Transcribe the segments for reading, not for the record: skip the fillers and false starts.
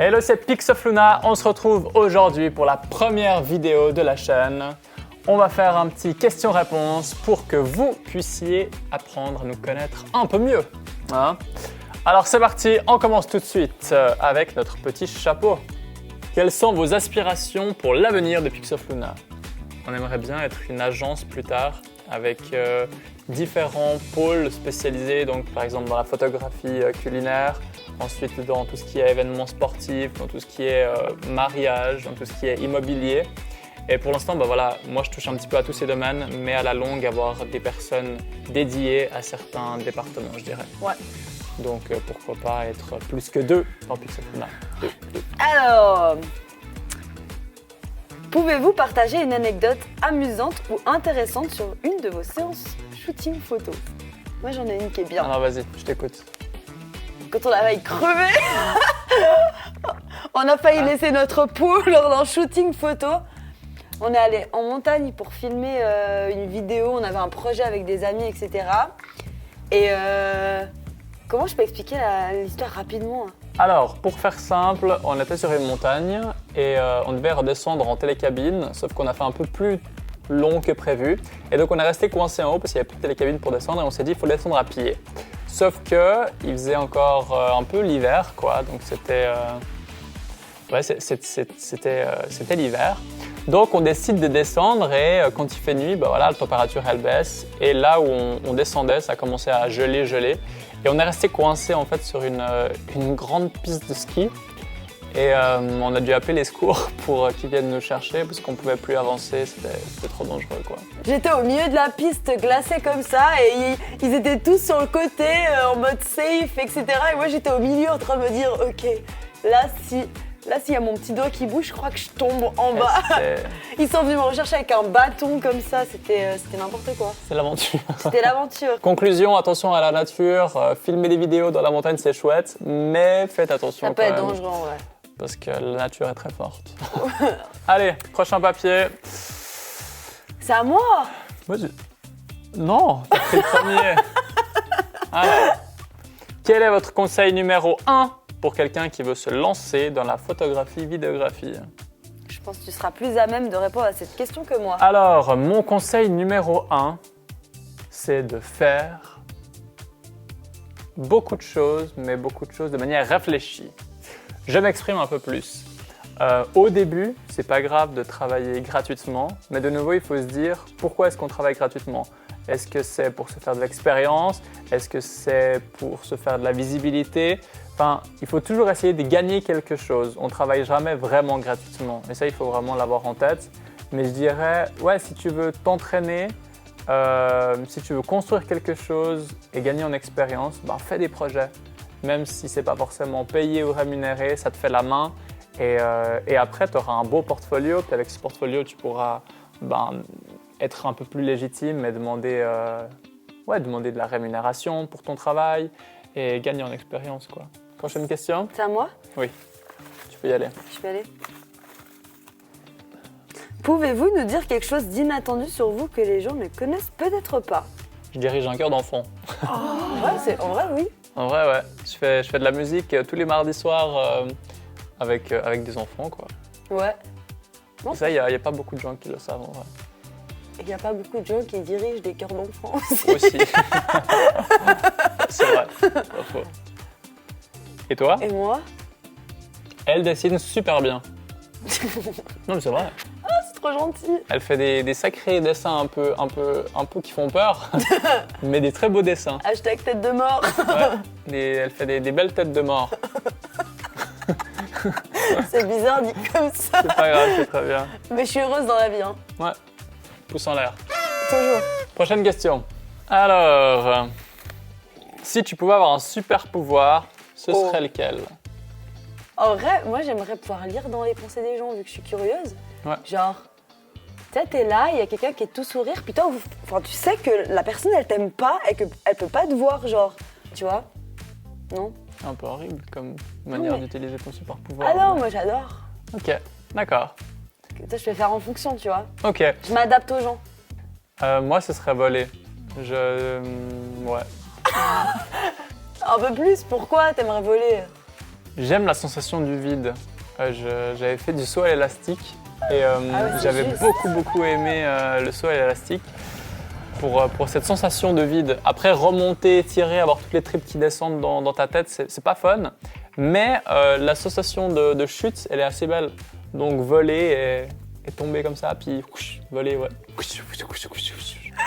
Hello, c'est Pixofluna. On se retrouve aujourd'hui pour la première vidéo de la chaîne. On va faire un petit question-réponse pour que vous puissiez apprendre à nous connaître un peu mieux. Hein? Alors c'est parti, on commence tout de suite avec notre petit chapeau. Quelles sont vos aspirations pour l'avenir de Pixofluna? On aimerait bien être une agence plus tard avec différents pôles spécialisés, donc par exemple dans la photographie culinaire, ensuite dans tout ce qui est événements sportifs, dans tout ce qui est mariage, dans tout ce qui est immobilier. Et pour l'instant, voilà, moi je touche un petit peu à tous ces domaines, mais à la longue avoir des personnes dédiées à certains départements, je dirais. Ouais. Donc pourquoi pas être plus que deux dans Pixofluna. Alors, pouvez-vous partager une anecdote amusante ou intéressante sur une de vos séances shooting photo? Moi j'en ai une qui est bien. Alors vas-y, je t'écoute. Quand on a failli crever, on a failli laisser notre peau lors d'un shooting photo. On est allé en montagne pour filmer une vidéo, on avait un projet avec des amis, etc. Et comment je peux expliquer l'histoire rapidement? Alors, pour faire simple, on était sur une montagne et on devait redescendre en télécabine, sauf qu'on a fait un peu plus long que prévu. Et donc on est resté coincé en haut parce qu'il n'y avait plus de télécabine pour descendre et on s'est dit qu'il faut descendre à pied. Sauf qu'il faisait encore un peu l'hiver, quoi, donc c'était l'hiver. Donc on décide de descendre et quand il fait nuit, la température elle baisse et là où on descendait, ça a commencé à geler et on est resté coincé en fait sur une grande piste de ski et on a dû appeler les secours pour qu'ils viennent nous chercher parce qu'on pouvait plus avancer, c'était trop dangereux quoi. J'étais au milieu de la piste glacée comme ça et ils étaient tous sur le côté en mode safe, etc. Et moi j'étais au milieu en train de me dire ok, là s'il y a mon petit doigt qui bouge, je crois que je tombe en bas. Ils sont venus me rechercher avec un bâton comme ça, c'était n'importe quoi. C'est l'aventure. C'était l'aventure. Conclusion, attention à la nature, filmer des vidéos dans la montagne c'est chouette, mais faites attention Ça peut quand être même, dangereux en vrai. parce que la nature est très forte. Allez, prochain papier. C'est à moi. Non, t'as pris le premier. Alors, quel est votre conseil numéro 1 pour quelqu'un qui veut se lancer dans la photographie-vidéographie? Je pense que tu seras plus à même de répondre à cette question que moi. Alors, mon conseil numéro 1, c'est de faire beaucoup de choses, mais beaucoup de choses de manière réfléchie. Je m'exprime un peu plus. Au début, c'est pas grave de travailler gratuitement, mais de nouveau, il faut se dire pourquoi est-ce qu'on travaille gratuitement? Est-ce que c'est pour se faire de l'expérience? Est-ce que c'est pour se faire de la visibilité? Enfin, il faut toujours essayer de gagner quelque chose. On ne travaille jamais vraiment gratuitement. Et ça, il faut vraiment l'avoir en tête. Mais je dirais, ouais, si tu veux t'entraîner, si tu veux construire quelque chose et gagner en expérience, fais des projets. Même si ce n'est pas forcément payé ou rémunéré, ça te fait la main. Et après, tu auras un beau portfolio. Puis avec ce portfolio, tu pourras être un peu plus légitime et demander de la rémunération pour ton travail et gagner en expérience, quoi. Prochaine question? C'est à moi? Oui, tu peux y aller. Je peux aller. Pouvez-vous nous dire quelque chose d'inattendu sur vous que les gens ne connaissent peut-être pas? Je dirige un chœur d'enfant. En vrai, oui. En vrai, ouais. Je fais de la musique tous les mardis soirs avec des enfants, quoi. Ouais. Bon. Et ça, il n'y a pas beaucoup de gens qui le savent, en vrai. Il n'y a pas beaucoup de gens qui dirigent des chœurs d'enfants aussi. C'est vrai, pas faux. Et toi? Et moi? Elle dessine super bien. Non mais c'est vrai. Ah, c'est trop gentil. Elle fait des sacrés dessins un peu qui font peur, mais des très beaux dessins. Hashtag tête de mort. Ouais, elle fait des belles têtes de mort. C'est bizarre dit comme ça. C'est pas grave, c'est très bien. Mais je suis heureuse dans la vie. Hein. Ouais, pouce en l'air. Toujours. Prochaine question. Alors, si tu pouvais avoir un super pouvoir, ce serait lequel? En vrai, moi j'aimerais pouvoir lire dans les pensées des gens vu que je suis curieuse. Ouais. Genre, tu sais, t'es là, il y a quelqu'un qui est tout sourire, puis toi, tu sais que la personne elle t'aime pas et qu'elle peut pas te voir, genre, tu vois? Non? Un peu horrible comme manière d'utiliser ton super pouvoir. Ah non, moi j'adore. Ok, d'accord. Toi, je vais faire en fonction, tu vois. Ok. Je m'adapte aux gens. Moi, ce serait voler. Ouais. Un peu plus, pourquoi t'aimerais voler? J'aime la sensation du vide. J'avais fait du saut à l'élastique et c'est j'avais juste. beaucoup aimé le saut à l'élastique pour cette sensation de vide. Après, remonter, tirer, avoir toutes les tripes qui descendent dans ta tête, c'est pas fun. Mais la sensation de chute, elle est assez belle. Donc voler et tomber comme ça, puis voler, ouais.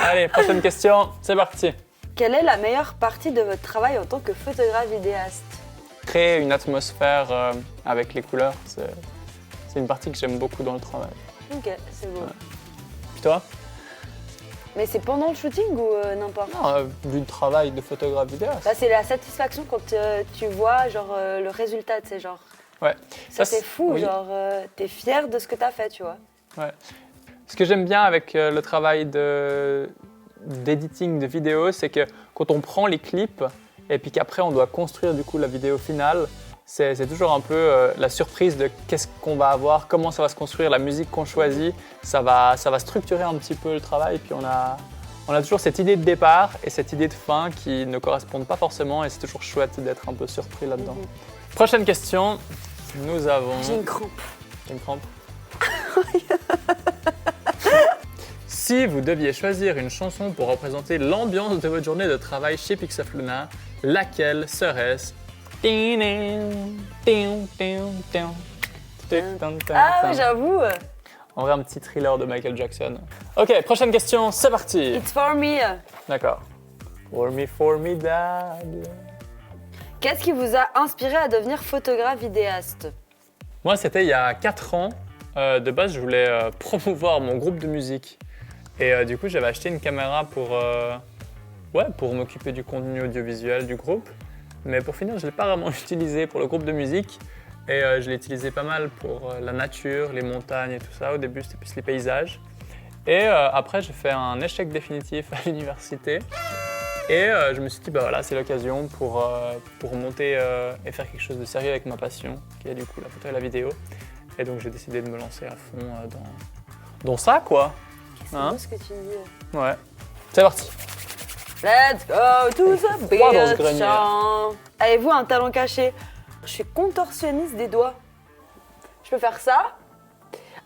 Allez, prochaine question, c'est parti. Quelle est la meilleure partie de votre travail en tant que photographe vidéaste? Créer une atmosphère avec les couleurs, c'est une partie que j'aime beaucoup dans le travail. Ok, c'est beau. Ouais. Puis toi? Mais c'est pendant le shooting ou n'importe? Non, du travail de photographe vidéaste. Bah, c'est la satisfaction quand tu vois genre, le résultat, c'est genre. Ouais. Ça, c'est fou, oui. genre, t'es fier de ce que t'as fait, tu vois. Ouais. Ce que j'aime bien avec le travail d'editing de vidéo, c'est que quand on prend les clips et puis qu'après on doit construire du coup la vidéo finale, c'est toujours un peu la surprise de qu'est-ce qu'on va avoir, comment ça va se construire, la musique qu'on choisit, ça va structurer un petit peu le travail. Et puis on a toujours cette idée de départ et cette idée de fin qui ne correspondent pas forcément et c'est toujours chouette d'être un peu surpris là-dedans. Prochaine question, nous avons... J'ai une crampe. Une crampe. Si vous deviez choisir une chanson pour représenter l'ambiance de votre journée de travail chez Pixelfluna, laquelle serait-ce? Ah oui, j'avoue. En vrai, un petit thriller de Michael Jackson. Ok, prochaine question, c'est parti. It's for me. D'accord. Formidable. Qu'est-ce qui vous a inspiré à devenir photographe vidéaste? Moi, c'était il y a 4 ans. De base, je voulais promouvoir mon groupe de musique. Et du coup, j'avais acheté une caméra pour m'occuper du contenu audiovisuel du groupe. Mais pour finir, je ne l'ai pas vraiment utilisé pour le groupe de musique. Et je l'ai utilisé pas mal pour la nature, les montagnes et tout ça. Au début, c'était plus les paysages. Et après, j'ai fait un échec définitif à l'université. Et je me suis dit, bah voilà, c'est l'occasion pour monter et faire quelque chose de sérieux avec ma passion, qui est du coup la photo et la vidéo. Et donc, j'ai décidé de me lancer à fond dans ça, quoi. C'est beau ce que tu dis. Ouais. C'est parti. Let's go to the Froid dans ce beach. grenier. Avez-vous un talent caché? Je suis contorsionniste des doigts. Je peux faire ça.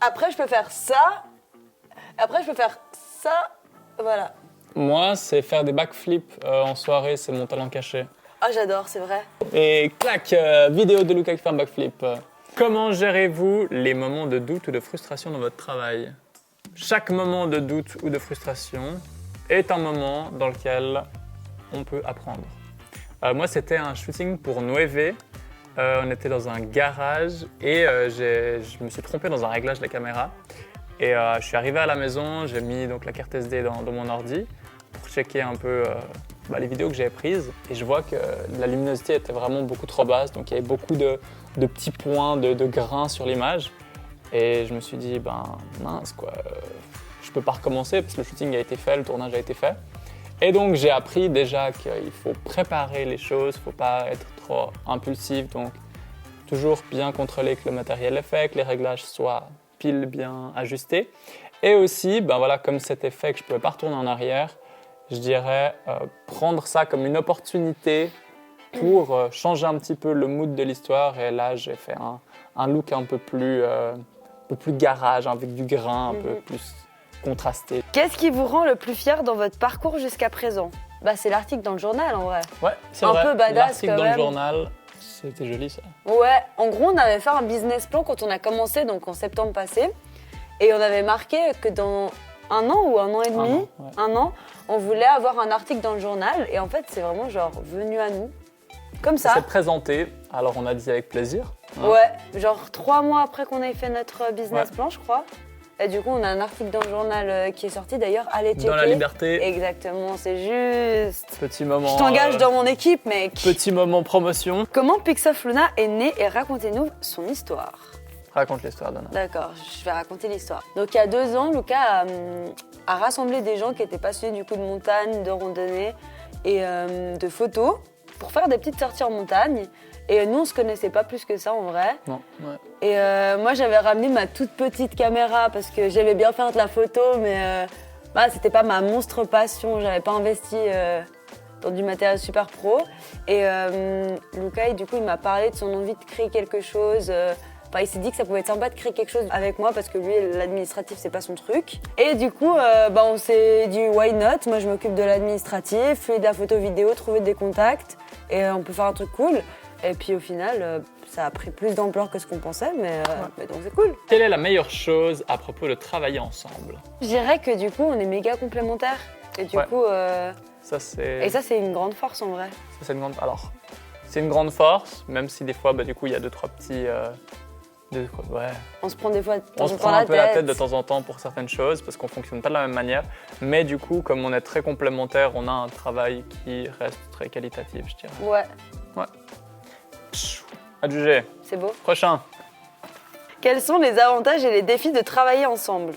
Après, je peux faire ça. Après, je peux faire ça. Voilà. Moi, c'est faire des backflips en soirée, c'est mon talent caché. Ah, j'adore, c'est vrai. Et clac, vidéo de Lucas qui fait un backflip. Comment gérez-vous les moments de doute ou de frustration dans votre travail? Chaque moment de doute ou de frustration est un moment dans lequel on peut apprendre. Moi, c'était un shooting pour Nueve. On était dans un garage et je me suis trompé dans un réglage de la caméra. Et je suis arrivé à la maison, j'ai mis donc la carte SD dans mon ordi pour checker un peu les vidéos que j'avais prises. Et je vois que la luminosité était vraiment beaucoup trop basse, donc il y avait beaucoup de petits points, de grains sur l'image. Et je me suis dit, mince quoi, je peux pas recommencer parce que le shooting a été fait, le tournage a été fait. Et donc j'ai appris déjà qu'il faut préparer les choses, il ne faut pas être trop impulsif, donc toujours bien contrôler que le matériel est fait, que les réglages soient pile bien ajustés. Et aussi, comme c'était fait que je ne pouvais pas retourner en arrière, je dirais prendre ça comme une opportunité pour changer un petit peu le mood de l'histoire. Et là, j'ai fait un look un peu plus garage, avec du grain, un peu plus contrasté. Qu'est-ce qui vous rend le plus fier dans votre parcours jusqu'à présent? C'est l'article dans le journal en vrai. Ouais, c'est Un vrai. peu badass L'article quand dans même. le journal, c'était joli ça. Ouais, en gros, on avait fait un business plan quand on a commencé, donc en septembre passé. Et on avait marqué que dans 1 an ou 1 an et demi, ouais. 1 an, on voulait avoir un article dans le journal. Et en fait, c'est vraiment genre venu à nous. Comme ça. C'est présenté, alors on a dit avec plaisir. Ouais, genre 3 mois après qu'on ait fait notre business Ouais. plan, je crois. Et du coup, on a un article dans le journal qui est sorti d'ailleurs. Allez checker. Dans la liberté, Exactement, c'est juste. petit moment. Je t'engage dans mon équipe, mec. Petit moment promotion. Comment Pixelfluna est né et racontez-nous son histoire. Raconte l'histoire, Dana. D'accord, je vais raconter l'histoire. Donc il y a 2 ans, Lucas a rassemblé des gens qui étaient passionnés du coup de montagne, de randonnée et de photos pour faire des petites sorties en montagne. Et nous, on se connaissait pas plus que ça en vrai. Non, ouais. Et moi, j'avais ramené ma toute petite caméra parce que j'aimais bien faire de la photo, mais c'était pas ma monstre passion. J'avais pas investi dans du matériel super pro. Et Lucas, du coup, il m'a parlé de son envie de créer quelque chose. Enfin, il s'est dit que ça pouvait être sympa de créer quelque chose avec moi parce que lui, l'administratif, c'est pas son truc. Et du coup, on s'est dit why not. Moi, je m'occupe de l'administratif, fais de la photo vidéo, trouver des contacts et on peut faire un truc cool. Et puis au final, ça a pris plus d'ampleur que ce qu'on pensait, mais donc c'est cool. Quelle est la meilleure chose à propos de travailler ensemble? Je dirais que du coup, on est méga complémentaires. Et du coup, ça c'est une grande force en vrai. Ça, c'est une grande... Alors, c'est une grande force, même si des fois, du coup, il y a 2-3 petits... On se prend des fois on se prend un peu la tête de temps en temps pour certaines choses parce qu'on ne fonctionne pas de la même manière. Mais du coup, comme on est très complémentaires, on a un travail qui reste très qualitatif, je dirais. Ouais. À juger. C'est beau. Prochain. Quels sont les avantages et les défis de travailler ensemble?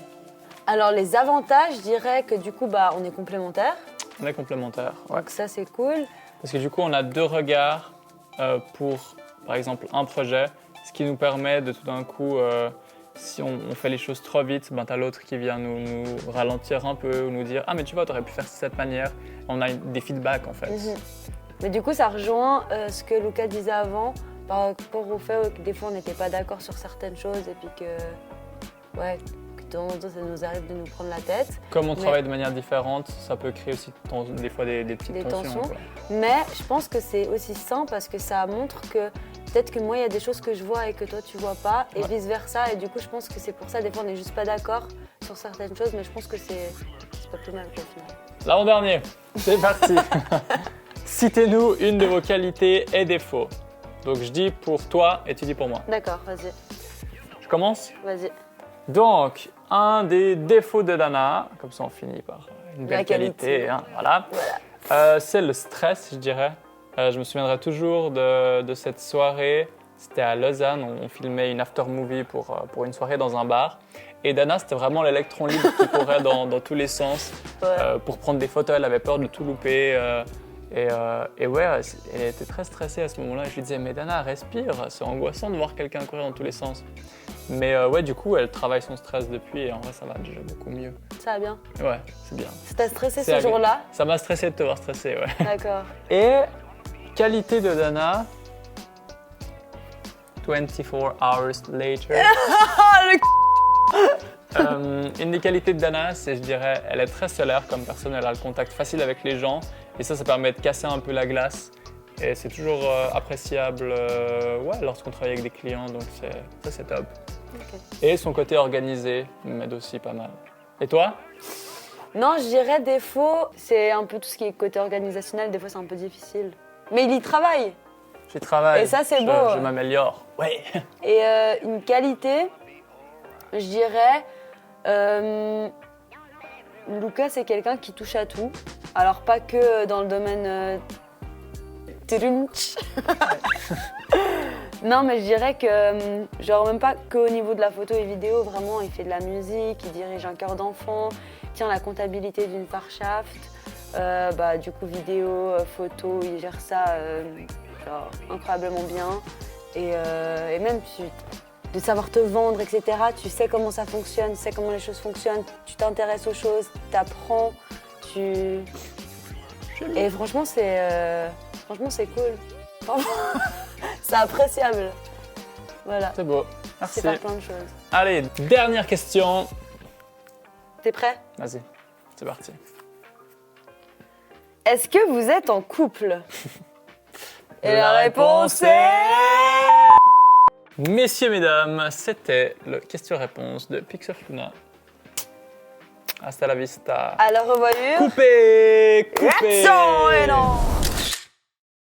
Alors les avantages, je dirais que du coup, on est complémentaires. On est complémentaires. Ouais. Donc ça, c'est cool. Parce que du coup, on a 2 regards pour, par exemple, un projet. Ce qui nous permet de tout d'un coup, si on fait les choses trop vite, t'as l'autre qui vient nous ralentir un peu ou nous dire « Ah mais tu vois, t'aurais pu faire de cette manière ». On a des feedbacks en fait. Mais du coup, ça rejoint ce que Lucas disait avant par rapport au fait que des fois on n'était pas d'accord sur certaines choses et puis que de temps en temps ça nous arrive de nous prendre la tête. Comme on travaille de manière différente, ça peut créer aussi des fois des petites tensions. Mais je pense que c'est aussi sain parce que ça montre que peut-être que moi, il y a des choses que je vois et que toi, tu vois pas, et vice-versa. Et du coup, je pense que c'est pour ça, des fois, on n'est juste pas d'accord sur certaines choses, mais je pense que c'est pas plus mal au final. L'avant-dernier, c'est parti. Citez-nous une de vos qualités et défauts. Donc, je dis pour toi et tu dis pour moi. D'accord, vas-y. Je commence? Vas-y. Donc, un des défauts de Dana, comme ça on finit par une belle qualité, voilà. C'est le stress, je dirais. Je me souviendrai toujours de cette soirée. C'était à Lausanne, on filmait une after-movie pour une soirée dans un bar. Et Dana, c'était vraiment l'électron libre qui courait dans tous les sens pour prendre des photos. Elle avait peur de tout louper. Elle était très stressée à ce moment-là. Je lui disais, mais Dana, respire, c'est angoissant de voir quelqu'un courir dans tous les sens. Mais du coup, elle travaille son stress depuis et en vrai, ça va déjà beaucoup mieux. Ça va bien? Ouais, c'est bien. Ça t'a stressé ce jour-là? Ça m'a stressé de te voir stressé, ouais. D'accord. Et qualité de Dana, 24 hours later. Une des qualités de Dana, c'est, je dirais, elle est très solaire comme personne, elle a le contact facile avec les gens et ça permet de casser un peu la glace et c'est toujours appréciable lorsqu'on travaille avec des clients, donc ça c'est top. Okay. Et son côté organisé m'aide aussi pas mal. Et toi? Non, je dirais défaut, c'est un peu tout ce qui est côté organisationnel, des fois c'est un peu difficile. Mais il y travaille. J'y travaille. Et ça c'est beau. Je m'améliore. Ouais. Et une qualité, je dirais, Lucas c'est quelqu'un qui touche à tout. Alors pas que dans le domaine non mais je dirais que genre même pas qu'au niveau de la photo et vidéo, vraiment il fait de la musique, il dirige un chœur d'enfant, il tient la comptabilité d'une Farshaft, du coup vidéo, photo, il gère ça genre incroyablement bien et même de savoir te vendre, etc. Tu sais comment ça fonctionne, tu sais comment les choses fonctionnent, tu t'intéresses aux choses, tu apprends, et franchement c'est cool. C'est appréciable. Voilà. C'est beau. Merci. C'est faire plein de choses. Allez, dernière question. T'es prêt? Vas-y, c'est parti. Est-ce que vous êtes en couple? Et la réponse est... Messieurs, mesdames, c'était le question-réponse de Pixel Luna. Hasta la vista. À la revoyure. Coupé. Action et non.